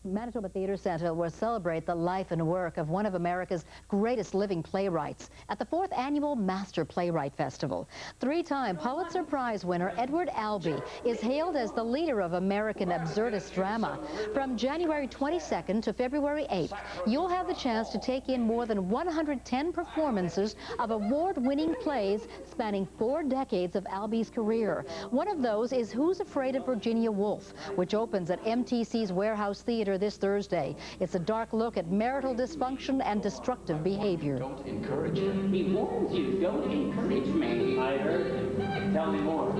Manitoba Theatre Centre will celebrate the life and work of one of America's greatest living playwrights at the 4th Annual Master Playwright Festival. Three-time Pulitzer Prize winner Edward Albee is hailed as the leader of American absurdist drama. From January 22nd to February 8th, you'll have the chance to take in more than 110 performances of award-winning plays spanning 4 decades of Albee's career. One of those is Who's Afraid of Virginia Woolf, which opens at MTC's Warehouse Theatre this Thursday. It's a dark look at marital dysfunction and destructive behavior. Don't encourage her. He warns you, don't encourage me. I heard him. Tell me more.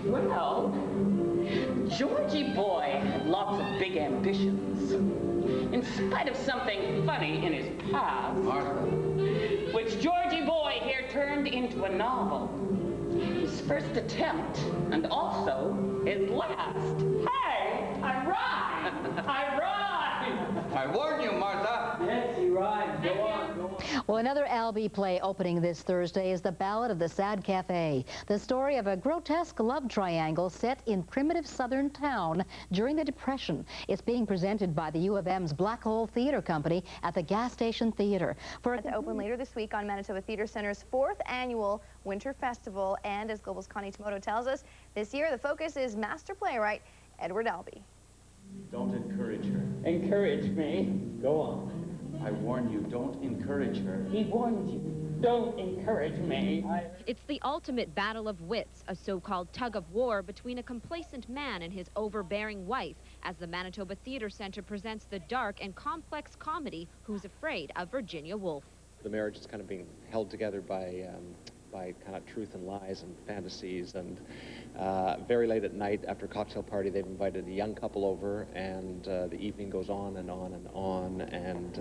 Well, Georgie boy had lots of big ambitions. In spite of something funny in his past, Martha. which Georgie boy here turned into a novel. His first attempt, and also his last. Hey, I rhyme! I rhyme! I warn you, Martha. Yes, he rhymes. Go on, go on. Well, another Albee play opening this Thursday is The Ballad of the Sad Cafe, the story of a grotesque love triangle set in primitive southern town during the Depression. It's being presented by the U of M's Black Hole Theatre Company at the Gas Station Theatre. To open later this week on Manitoba Theatre Centre's 4th Annual Winter Festival, and as Global's Connie Tomoto tells us, this year the focus is Master Playwright Edward Albee. Don't encourage her. Encourage me. Go on. I warn you, don't encourage her. He warns you, don't encourage me. It's the ultimate battle of wits, a so-called tug of war between a complacent man and his overbearing wife, as the Manitoba Theatre Centre presents the dark and complex comedy Who's Afraid of Virginia Woolf. The marriage is kind of being held together by kind of truth and lies and fantasies, and very late at night after a cocktail party they've invited a young couple over, and the evening goes on and on and on, and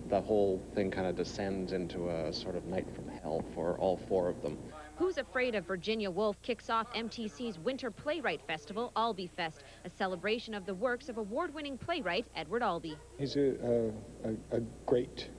the whole thing kind of descends into a sort of night from hell for all 4 of them. Who's Afraid of Virginia Woolf kicks off MTC's Winter Playwright Festival, AlbeeFest, a celebration of the works of award-winning playwright Edward Albee. He's a great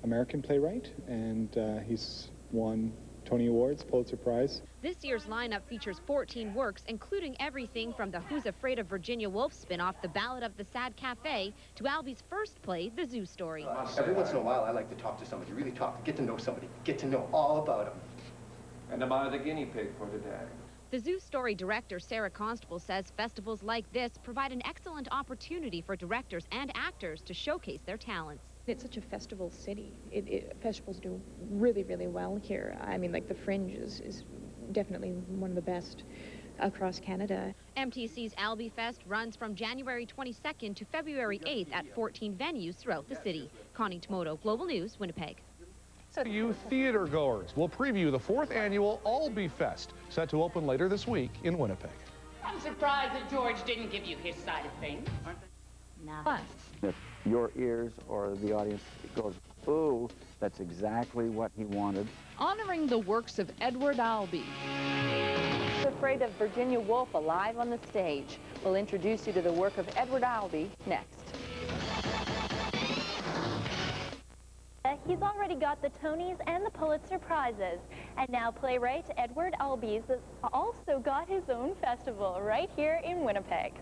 American playwright, and he's won Tony Awards, Pulitzer Prize. This year's lineup features 14 works, including everything from the Who's Afraid of Virginia Woolf spin-off The Ballad of the Sad Cafe to Albee's first play, The Zoo Story. Every once in a while, I like to talk to somebody, really talk, get to know somebody, get to know all about them. And about the guinea pig for today. The Zoo Story director Sarah Constable says festivals like this provide an excellent opportunity for directors and actors to showcase their talents. It's such a festival city. Festivals do really, really well here. I mean, like the Fringe is definitely one of the best across Canada. MTC's AlbeeFest runs from January 22nd to February 8th at 14 venues throughout the city. Connie Tomoto, Global News, Winnipeg. You theater goers will preview the 4th Annual AlbeeFest, set to open later this week in Winnipeg. I'm surprised that George didn't give you his side of things. Nah. If your ears or the audience goes, ooh, that's exactly what he wanted. Honoring the works of Edward Albee. Who's Afraid of Virginia Woolf alive on the stage. We'll introduce you to the work of Edward Albee next. He's already got the Tonys and the Pulitzer Prizes. And now playwright Edward Albee has also got his own festival right here in Winnipeg.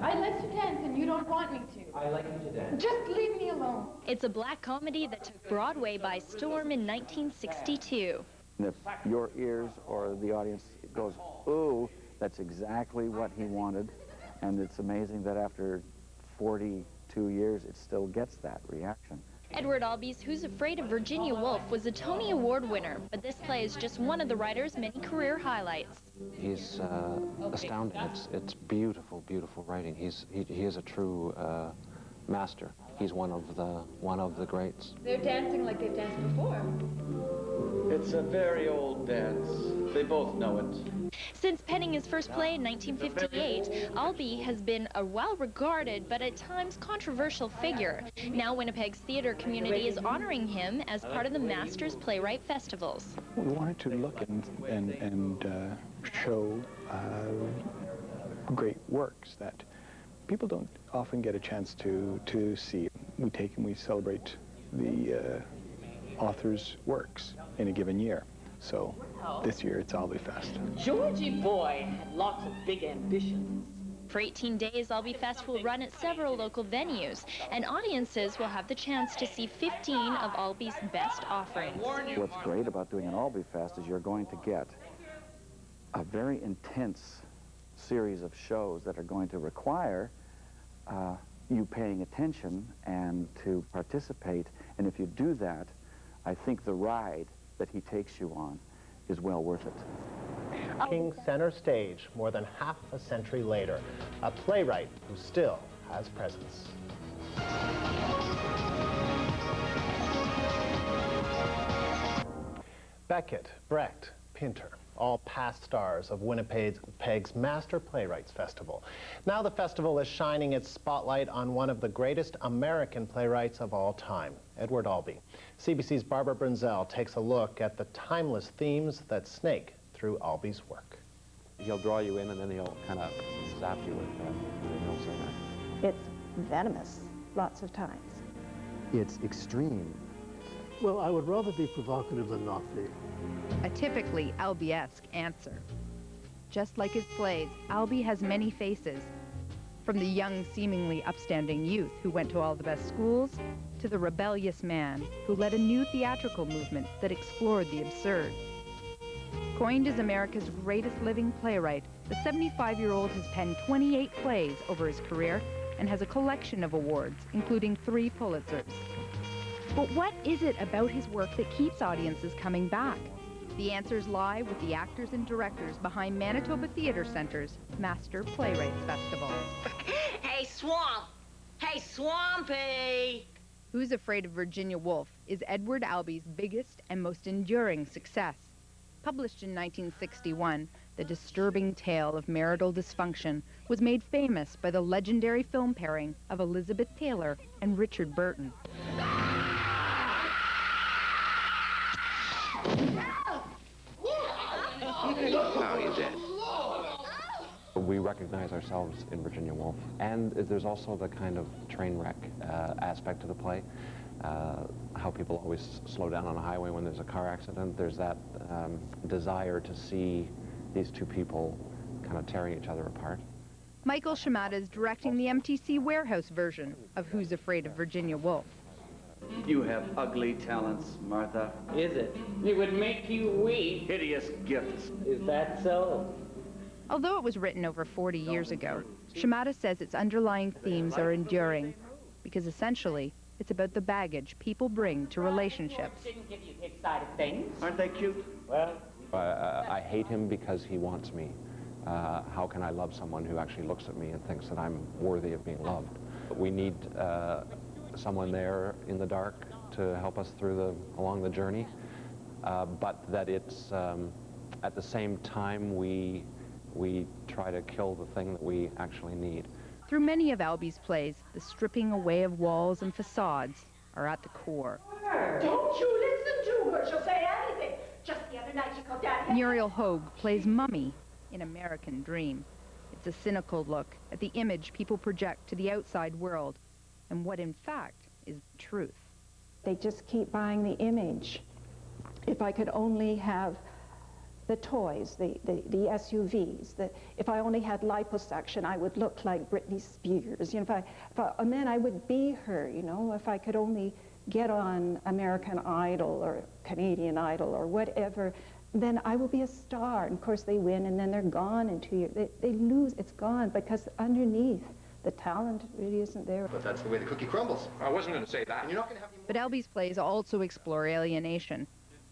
I let you dance and you don't want me to. I like you to dance. Just leave me alone. It's a black comedy that took Broadway by storm in 1962. If your ears or the audience goes, ooh, that's exactly what he wanted. And it's amazing that after 42 years, it still gets that reaction. Edward Albee's Who's Afraid of Virginia Woolf was a Tony Award winner, but this play is just one of the writer's many career highlights. He's astounding. It's beautiful, beautiful writing. He is a true master. He's one of the greats. They're dancing like they've danced before. It's a very old dance. They both know it. Since penning his first play in 1958, Albee has been a well-regarded but at times controversial figure. Now Winnipeg's theater community is honoring him as part of the Masters Playwright Festivals. We wanted to look and show great works that people don't often get a chance to see. We take and we celebrate the author's works in a given year. So this year it's AlbeeFest. Georgie boy had lots of big ambitions. For 18 days, AlbeeFest will run at several local venues, and audiences will have the chance to see 15 of Albee's best offerings. What's great about doing an AlbeeFest is you're going to get a very intense series of shows that are going to require you paying attention and to participate. And if you do that, I think the ride that he takes you on is well worth it. King center stage more than half a century later, a playwright who still has presence. Beckett, Brecht, Pinter, all past stars of Winnipeg's Master Playwrights Festival. Now the festival is shining its spotlight on one of the greatest American playwrights of all time, Edward Albee. CBC's Barbara Brunzell takes a look at the timeless themes that snake through Albee's work. He'll draw you in and then he'll kind of zap you with the It's venomous, lots of times. It's extreme. Well, I would rather be provocative than not be. A typically Albee-esque answer. Just like his plays, Albee has many faces. From the young, seemingly upstanding youth who went to all the best schools, to the rebellious man who led a new theatrical movement that explored the absurd. Coined as America's greatest living playwright, the 75-year-old has penned 28 plays over his career and has a collection of awards, including 3 Pulitzers. But what is it about his work that keeps audiences coming back? The answers lie with the actors and directors behind Manitoba Theatre Centre's Master Playwrights Festival. Hey, Swamp! Hey, Swampy! Who's Afraid of Virginia Woolf is Edward Albee's biggest and most enduring success. Published in 1961, the disturbing tale of marital dysfunction was made famous by the legendary film pairing of Elizabeth Taylor and Richard Burton. Now he's dead. We recognize ourselves in Virginia Woolf, and there's also the kind of train wreck aspect to the play. How people always slow down on a highway when there's a car accident. There's that desire to see these two people kind of tearing each other apart. Michael Shimada is directing the MTC Warehouse version of Who's Afraid of Virginia Woolf. You have ugly talents, Martha. Is it? It would make you weep. Hideous gifts. Is that so? Although it was written over 40 years ago, Shimada says its underlying themes are enduring, because essentially, it's about the baggage people bring to relationships. Didn't give you hit-sided things. Aren't they cute? Well, I hate him because he wants me. How can I love someone who actually looks at me and thinks that I'm worthy of being loved? We need someone there in the dark to help us along the journey, but that it's at the same time we try to kill the thing that we actually need. Through many of Albee's plays, the stripping away of walls and facades are at the core. Don't you listen to her. She'll say anything. Just the other night she called Daddy. Muriel Hogue plays Mummy in American Dream. It's a cynical look at the image people project to the outside world and what in fact is the truth. They just keep buying the image. If I could only have the toys, the SUVs, if I only had liposuction, I would look like Britney Spears. You know, and then I would be her, you know, if I could only get on American Idol or Canadian Idol or whatever, then I will be a star. And of course they win and then they're gone in 2 years. They lose, it's gone, because underneath the talent really isn't there. But that's the way the cookie crumbles. I wasn't going to say that. And you're not going to have... But Albee's plays also explore alienation.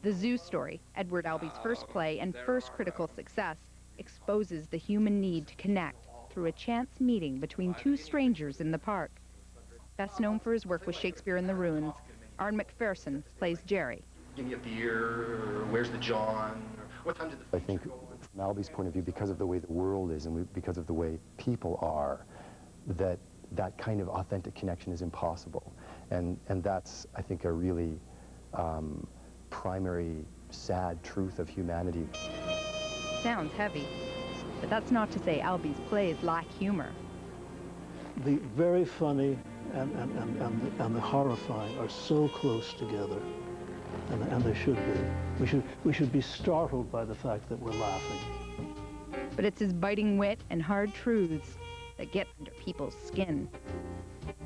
The Zoo Story, Edward Albee's first play and first critical success, exposes the human need to connect through a chance meeting between 2 strangers in the park. Best known for his work with Shakespeare in the Ruins, Aaron McPherson plays Jerry. Give me a beer, or where's the John? Or what time did the... I think from Albee's point of view, because of the way the world is and because of the way people are, that kind of authentic connection is impossible. And that's, I think, a really primary, sad truth of humanity. Sounds heavy, but that's not to say Albee's plays lack humor. The very funny and the horrifying are so close together, and they should be. We should be startled by the fact that we're laughing. But it's his biting wit and hard truths that get under people's skin.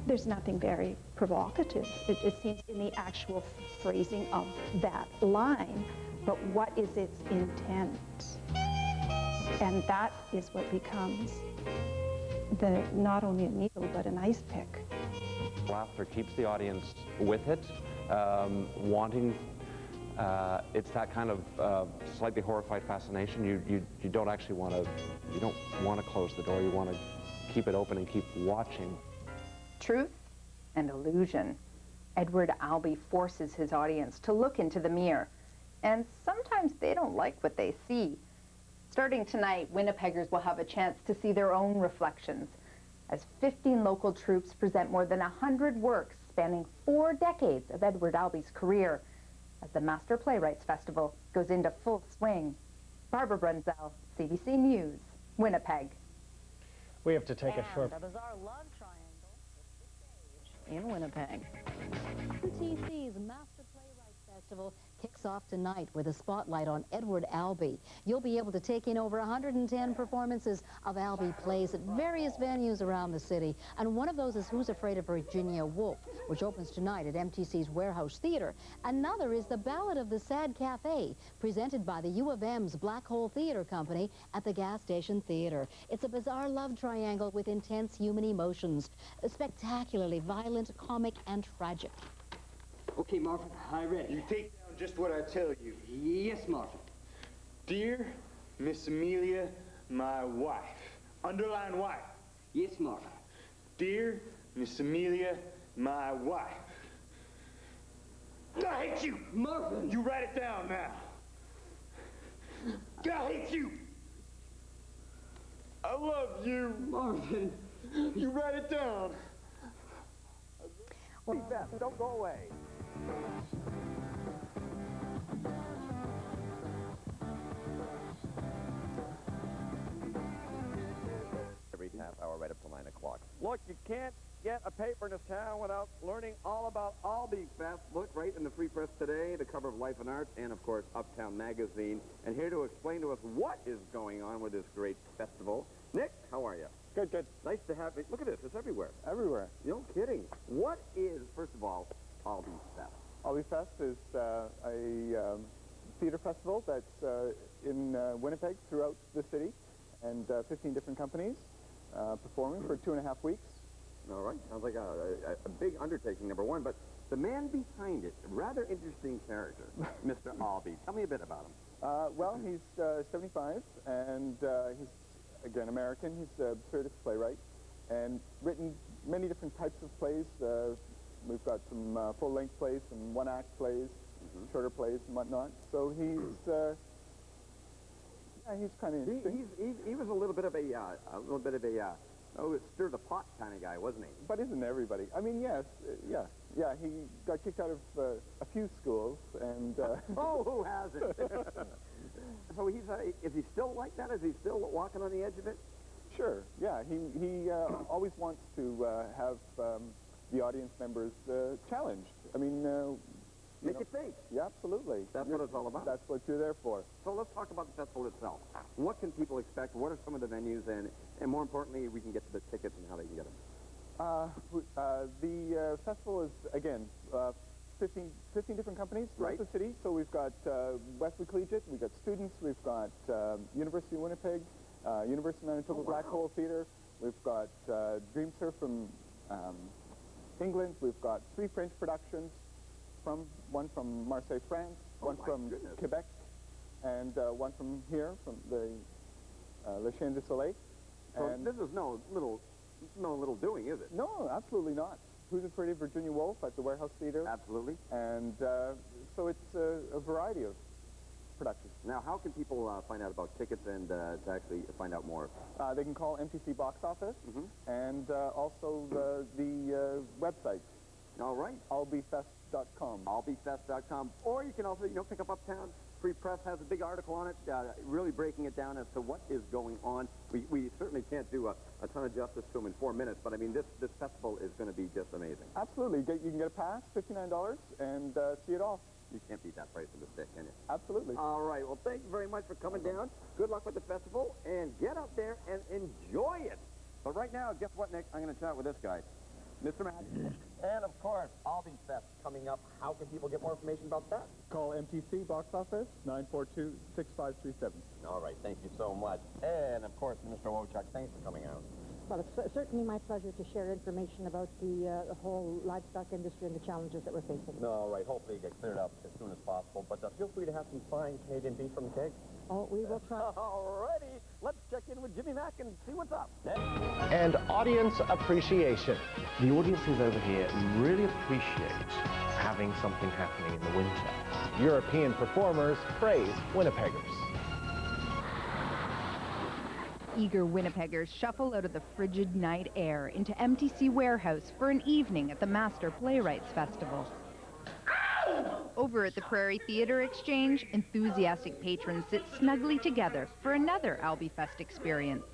There's nothing very provocative. It seems in the actual phrasing of that line, but what is its intent? And that is what becomes not only a needle, but an ice pick. Laughter keeps the audience with it, wanting. It's that kind of slightly horrified fascination. You don't actually want to. You don't want to close the door. You want to keep it open and keep watching. Truth and illusion. Edward Albee forces his audience to look into the mirror, and sometimes they don't like what they see. Starting tonight, Winnipeggers will have a chance to see their own reflections as 15 local troupes present more than 100 works spanning 4 decades of Edward Albee's career as the Master Playwrights Festival goes into full swing. Barbara Brunzell, CBC News, Winnipeg. We have to take a short... A bizarre love triangle in Winnipeg. MTC's Master Playwrights Festival kicks off tonight with a spotlight on Edward Albee. You'll be able to take in over 110 performances of Albee plays at various venues around the city. And one of those is Who's Afraid of Virginia Woolf, which opens tonight at MTC's Warehouse Theatre. Another is The Ballad of the Sad Cafe, presented by the U of M's Black Hole Theatre Company at the Gas Station Theatre. It's a bizarre love triangle with intense human emotions, spectacularly violent, comic, and tragic. Okay, Marvin, I read. You take down just what I tell you. Yes, Marvin. Dear Miss Amelia, my wife. Underline wife. Yes, Marvin. Dear Miss Amelia, my wife. I hate you! Marvin! You write it down now. I hate you! I love you! Marvin! You write it down. Well, don't go away. Every half hour right up to 9 o'clock. Look, you can't get a paper in this town without learning all about AlbeeFest. Look, right in the Free Press today, the cover of Life and Arts, and of course, Uptown Magazine. And here to explain to us what is going on with this great festival, Nick, how are you? Good, good. Nice to have you. Look at this, it's everywhere. Everywhere. No kidding. What is, first of all, AlbeeFest? AlbeeFest is a theater festival that's in Winnipeg throughout the city, and 15 different companies performing for 2.5 weeks. All right, sounds like a big undertaking, number one, but the man behind it, a rather interesting character, Mr. Albee. Tell me a bit about him. Well, he's 75, and he's, again, American. He's an absurdist playwright, and written many different types of plays. We've got some full-length plays, some one-act plays, shorter plays, and whatnot. So he's kind of interesting. He was a little bit of stir the pot kind of guy, wasn't he? But isn't everybody? I mean, yes, yeah. He got kicked out of a few schools, and oh, who hasn't? So is he still like that? Is he still walking on the edge of it? Sure. Yeah. He always wants to have the audience members challenged. I mean, make you think. Yeah, absolutely. That's what it's all about. That's what you're there for. So let's talk about the festival itself. What can people expect? What are some of the venues? And more importantly, we can get to the tickets and how they can get them. The festival is, again, 15 different companies throughout the city. So we've got Wesley Collegiate, we've got students, we've got University of Winnipeg, University of Manitoba Black Hole Theatre, we've got Dream Surf from England, we've got 3 French productions, one from Marseille, France, one from Quebec, and one from here, from the Le Chien du Soleil. So this is no little doing, is it? No, absolutely not. Who's Afraid of Virginia Woolf at the Warehouse Theatre? Absolutely. And so it's a variety of productions. Now, how can people find out about tickets and to actually find out more? They can call MTC Box Office and also the website. All right. AlbeeFest.com. AlbeeFest.com. Or you can also, pick up Uptown. Free Press has a big article on it, really breaking it down as to what is going on. We certainly can't do a ton of justice to them in 4 minutes, but I mean, this festival is going to be just amazing. Absolutely. You can get a pass, $59, and see it all. You can't beat that price of the stick, can you? Absolutely. All right. Well, thank you very much for coming down. Good luck with the festival, and get up there and enjoy it. But right now, guess what, Nick? I'm going to chat with this guy, Mr. Matt. And of course, AlbeeFest coming up. How can people get more information about that? Call MTC box office 942-6537. All right, thank you so much. And of course, Mr. Wojcik, thanks for coming out. Well, it's certainly my pleasure to share information about the whole livestock industry and the challenges that we're facing. All right, hopefully you get cleared up as soon as possible. But feel free to have some fine Canadian beef from the keg. Oh, we will try. All righty, let's check in with Jimmy Mack and see what's up. And audience appreciation. The audiences over here really appreciate having something happening in the winter. European performers praise Winnipeggers. Eager Winnipeggers shuffle out of the frigid night air into MTC Warehouse for an evening at the Master Playwrights Festival. Over at the Prairie Theatre Exchange, enthusiastic patrons sit snugly together for another AlbeeFest experience.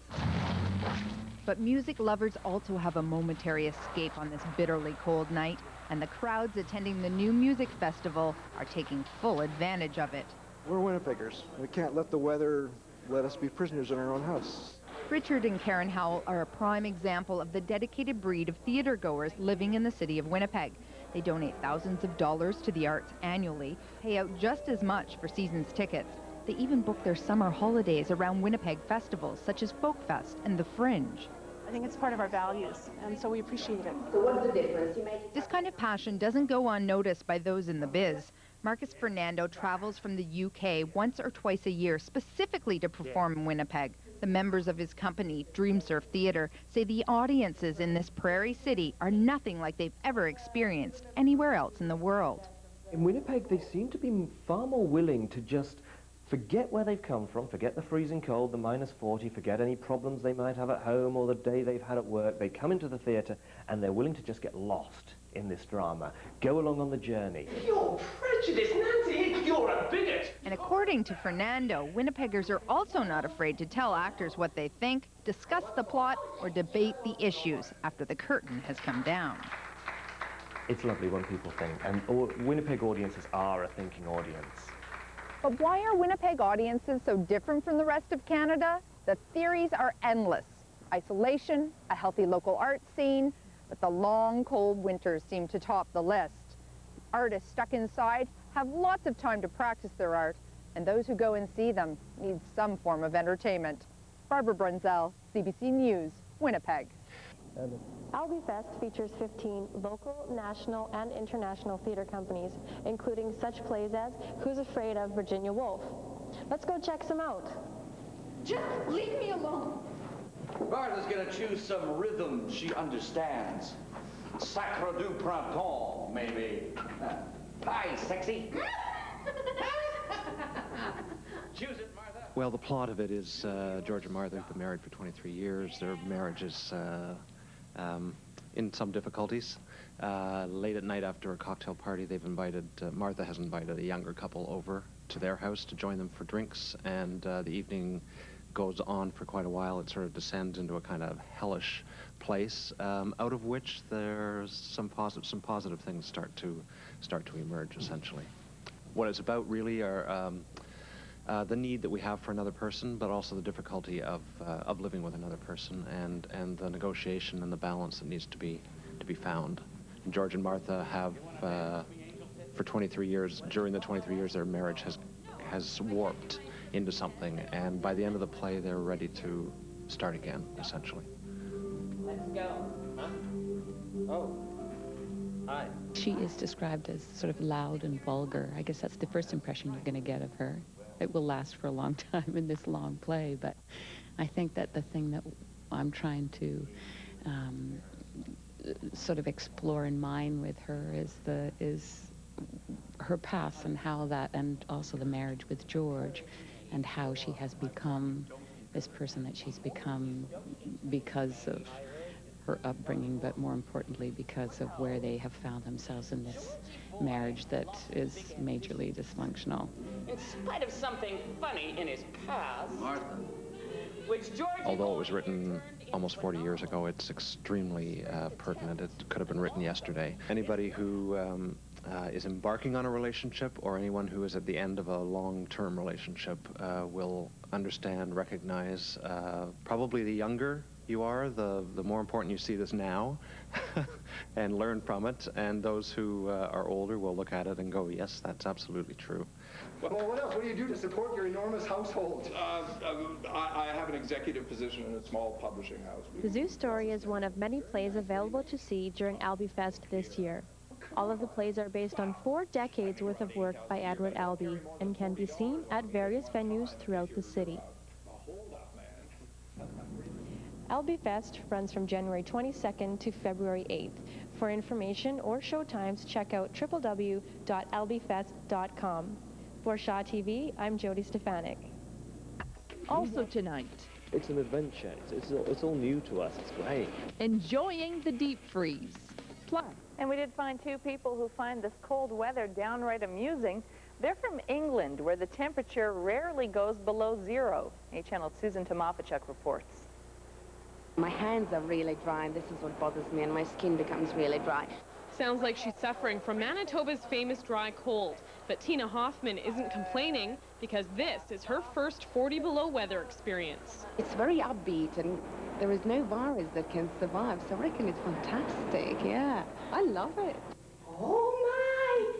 But music lovers also have a momentary escape on this bitterly cold night, and the crowds attending the new music festival are taking full advantage of it. We're Winnipeggers. We can't let the weather let us be prisoners in our own house. Richard and Karen Howell are a prime example of the dedicated breed of theater goers living in the city of Winnipeg. They donate thousands of dollars to the arts annually, pay out just as much for season's tickets. They even book their summer holidays around Winnipeg festivals such as Folkfest and The Fringe. I think it's part of our values, and so we appreciate it. So what's the difference? This kind of passion doesn't go unnoticed by those in the biz. Marcus Fernando travels from the UK once or twice a year specifically to perform in Winnipeg. The members of his company, Dreamsurf Theatre, say the audiences in this prairie city are nothing like they've ever experienced anywhere else in the world. In Winnipeg, they seem to be far more willing to just forget where they've come from, forget the freezing cold, the -40, forget any problems they might have at home or the day they've had at work. They come into the theatre and they're willing to just get lost in this drama, go along on the journey. You're prejudiced, Nancy! You're a bigot! And according to Fernando, Winnipeggers are also not afraid to tell actors what they think, discuss the plot, or debate the issues after the curtain has come down. It's lovely when people think, and Winnipeg audiences are a thinking audience. But why are Winnipeg audiences so different from the rest of Canada? The theories are endless. Isolation, a healthy local art scene, but the long, cold winters seem to top the list. Artists stuck inside have lots of time to practice their art, and those who go and see them need some form of entertainment. Barbara Brunzell, CBC News, Winnipeg. AlbeeFest features 15 local, national, and international theater companies, including such plays as Who's Afraid of Virginia Woolf? Let's go check some out. Just leave me alone. Martha's gonna choose some rhythm she understands. Sacre du printemps, maybe. Bye, sexy. Choose it, Martha. Well, the plot of it is George and Martha have been married for 23 years. Their marriage is in some difficulties. Late at night after a cocktail party, they've invited, Martha has invited a younger couple over to their house to join them for drinks, and the evening goes on for quite a while. It sort of descends into a kind of hellish place, out of which there's some positive things start to emerge, essentially. What it's about really are the need that we have for another person, but also the difficulty of living with another person, and the negotiation and the balance that needs to be found. And George and Martha have, for 23 years, during the 23 years, their marriage has warped into something, and by the end of the play, they're ready to start again, essentially. Let's go. Huh? Oh. Hi. She is described as sort of loud and vulgar. I guess that's the first impression you're going to get of her. It will last for a long time in this long play, but I think that the thing that I'm trying to sort of explore in mind with her is her past, and how that, and also the marriage with George, and how she has become this person that she's become because of her upbringing, but more importantly because of where they have found themselves in this marriage that is majorly dysfunctional. In spite of something funny in his past, Martha, which George... Although it was written almost 40 years ago, it's extremely pertinent. It could have been written yesterday. Anybody who is embarking on a relationship, or anyone who is at the end of a long-term relationship, will understand, recognize, probably the younger you are, the more important you see this now and learn from it. And those who are older will look at it and go, yes, that's absolutely true. Well, what else? What do you do to support your enormous household? I have an executive position in a small publishing house. The Zoo Story is one of many plays available to see during AlbeeFest this year. All of the plays are based on 4 decades worth of work by Edward Albee and can be seen at various venues throughout the city. AlbeeFest runs from January 22nd to February 8th. For information or showtimes, check out www.albeefest.com. For Shaw TV, I'm Jody Stefanik. Also tonight, It's an adventure. It's all new to us. It's great. enjoying the deep freeze. Plus, And we did find 2 people who find this cold weather downright amusing. They're from England, where the temperature rarely goes below 0. A-Channel's Susan Tomafachuk reports. My hands are really dry, and this is what bothers me, and my skin becomes really dry. Sounds like she's suffering from Manitoba's famous dry cold. But Tina Hoffman isn't complaining because this is her first 40 below weather experience. It's very upbeat, and there is no virus that can survive, so I reckon it's fantastic, yeah. I love it. Oh my!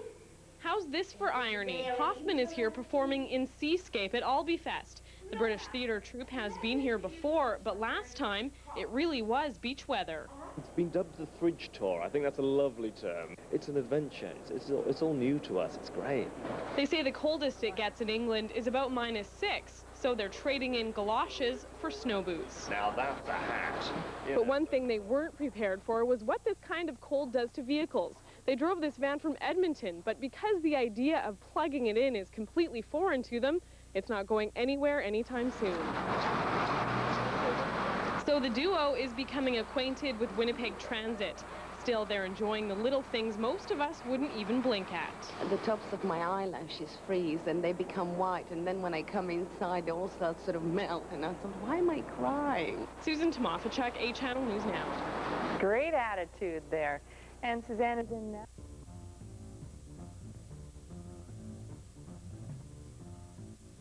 How's this for irony? Hoffman is here performing in Seascape at AlbeeFest. The British theatre troupe has been here before, but last time it really was beach weather. It's been dubbed the Fridge Tour. I think that's a lovely term. It's an adventure. It's all new to us. It's great. They say the coldest it gets in England is about -6, so they're trading in galoshes for snow boots. Now that's a hat. But one thing they weren't prepared for was what this kind of cold does to vehicles. They drove this van from Edmonton, but because the idea of plugging it in is completely foreign to them, it's not going anywhere anytime soon. So the duo is becoming acquainted with Winnipeg Transit. Still, they're enjoying the little things most of us wouldn't even blink at. The tops of my eyelashes freeze, and they become white, and then when I come inside, they all start sort of melt, and I thought, why am I crying? Susan Tomafachuk, A-Channel News Now. Great attitude there. And Suzanne is in now.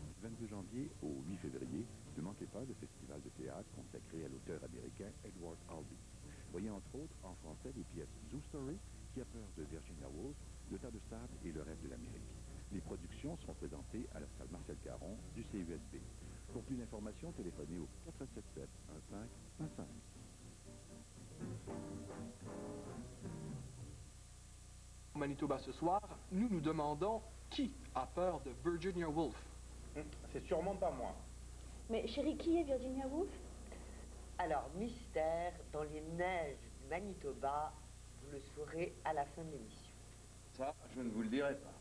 Du 22 janvier au 8 février, ne manquez pas le festival de théâtre consacré à l'auteur américain Edward Albee. Voyez entre autres en français les pièces Zoo Story, Qui a peur de Virginia Woolf, Le tas de sable et Le rêve de l'Amérique. Les productions seront présentées à la salle Marcel Caron du CUSB. Pour plus d'informations, téléphonez au 477 15 15. Au Manitoba ce soir, nous nous demandons qui a peur de Virginia Woolf. C'est sûrement pas moi. Mais chérie, qui est Virginia Woolf? Alors, mystère, dans les neiges du Manitoba, vous le saurez à la fin de l'émission. Ça, je ne vous le dirai pas.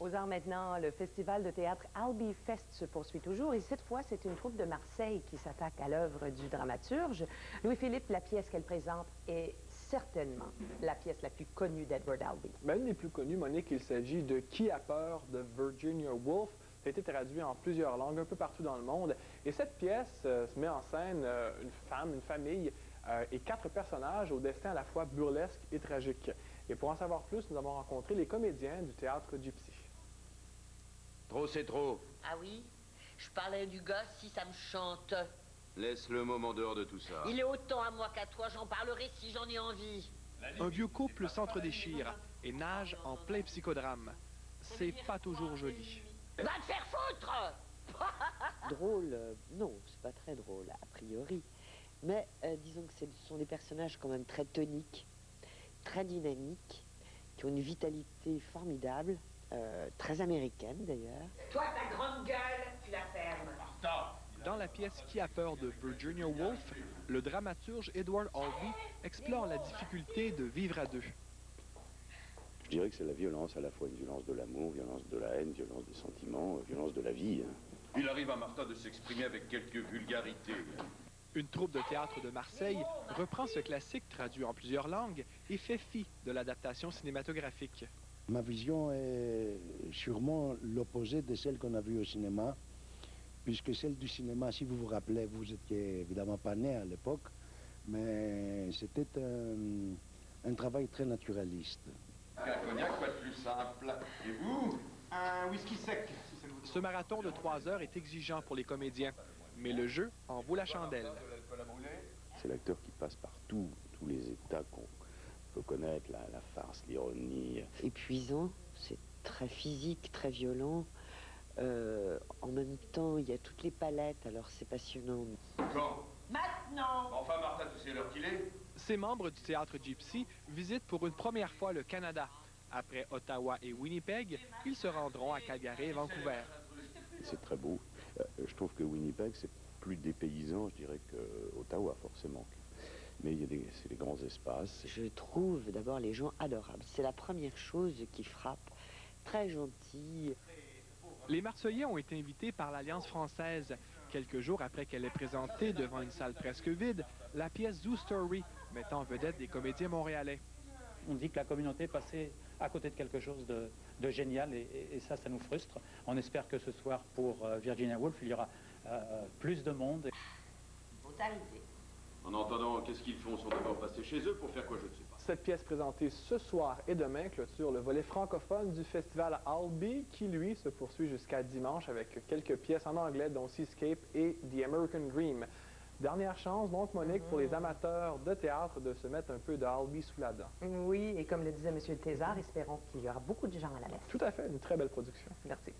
Aux arts maintenant, le festival de théâtre AlbeeFest se poursuit toujours et cette fois, c'est une troupe de Marseille qui s'attaque à l'œuvre du dramaturge. Louis-Philippe, la pièce qu'elle présente est certainement la pièce la plus connue d'Edward Albee. Ben, une des plus connues, Monique, il s'agit de Qui a peur de Virginia Woolf. Ça a été traduit en plusieurs langues, un peu partout dans le monde. Et cette pièce se met en scène une femme, une famille et 4 personnages au destin à la fois burlesque et tragique. Et pour en savoir plus, nous avons rencontré les comédiens du théâtre Gypsy. Trop, c'est trop. Ah oui? Je parlais du gars si ça me chante. Laisse le moment dehors de tout ça. Il est autant à moi qu'à toi, j'en parlerai si j'en ai envie. Un vieux couple s'entre-déchire et nage en plein psychodrame. C'est pas toujours joli. Va te faire foutre! Drôle, non, c'est pas très drôle, a priori. Mais disons que ce sont des personnages quand même très toniques, très dynamiques, qui ont une vitalité formidable, très américaine d'ailleurs. Toi, ta grande gueule, tu la fermes. Dans la pièce Qui a peur de Virginia Woolf, le dramaturge Edward Albee explore la difficulté de vivre à deux. Je dirais que c'est la violence, à la fois une violence de l'amour, violence de la haine, violence des sentiments, violence de la vie. Il arrive à Martha de s'exprimer avec quelques vulgarités. Une troupe de théâtre de Marseille reprend ce classique traduit en plusieurs langues et fait fi de l'adaptation cinématographique. Ma vision est sûrement l'opposé de celle qu'on a vue au cinéma, puisque celle du cinéma, si vous vous rappelez, vous étiez évidemment pas né à l'époque, mais c'était un travail très naturaliste. Un cognac, quoi de plus simple. Et vous? Un whisky sec. Ce marathon de 3 heures est exigeant pour les comédiens, mais le jeu en vaut la chandelle. C'est l'acteur qui passe par tous les états qu'on peut connaître, la farce, l'ironie. Épuisant, c'est très physique, très violent. En même temps, il y a toutes les palettes, alors c'est passionnant. Quand? Maintenant! Enfin, Martha, tu sais l'heure qu'il est? Ces membres du théâtre Gypsy visitent pour une première fois le Canada. Après Ottawa et Winnipeg, ils se rendront à Calgary et Vancouver. C'est très beau. Je trouve que Winnipeg, c'est plus dépaysant, je dirais, qu'Ottawa, forcément. Mais c'est des grands espaces. Je trouve d'abord les gens adorables. C'est la première chose qui frappe. Très gentils. Les Marseillais ont été invités par l'Alliance française. Quelques jours après qu'elle ait présenté devant une salle presque vide la pièce Zoo Story, mettant en vedette des comédiens montréalais. On dit que la communauté est passée à côté de quelque chose de génial et ça nous frustre. On espère que ce soir, pour Virginia Woolf, il y aura plus de monde. En entendant, qu'est-ce qu'ils font? Sont d'abord passés chez eux pour faire quoi? Je ne sais pas. Cette pièce présentée ce soir et demain clôture le volet francophone du festival Albee qui, lui, se poursuit jusqu'à dimanche avec quelques pièces en anglais dont Seascape et The American Dream. Dernière chance, donc, Monique, pour les amateurs de théâtre de se mettre un peu de Albee sous la dent. Oui, et comme le disait M. le Thésard, espérons qu'il y aura beaucoup de gens à la messe. Tout à fait, une très belle production. Merci.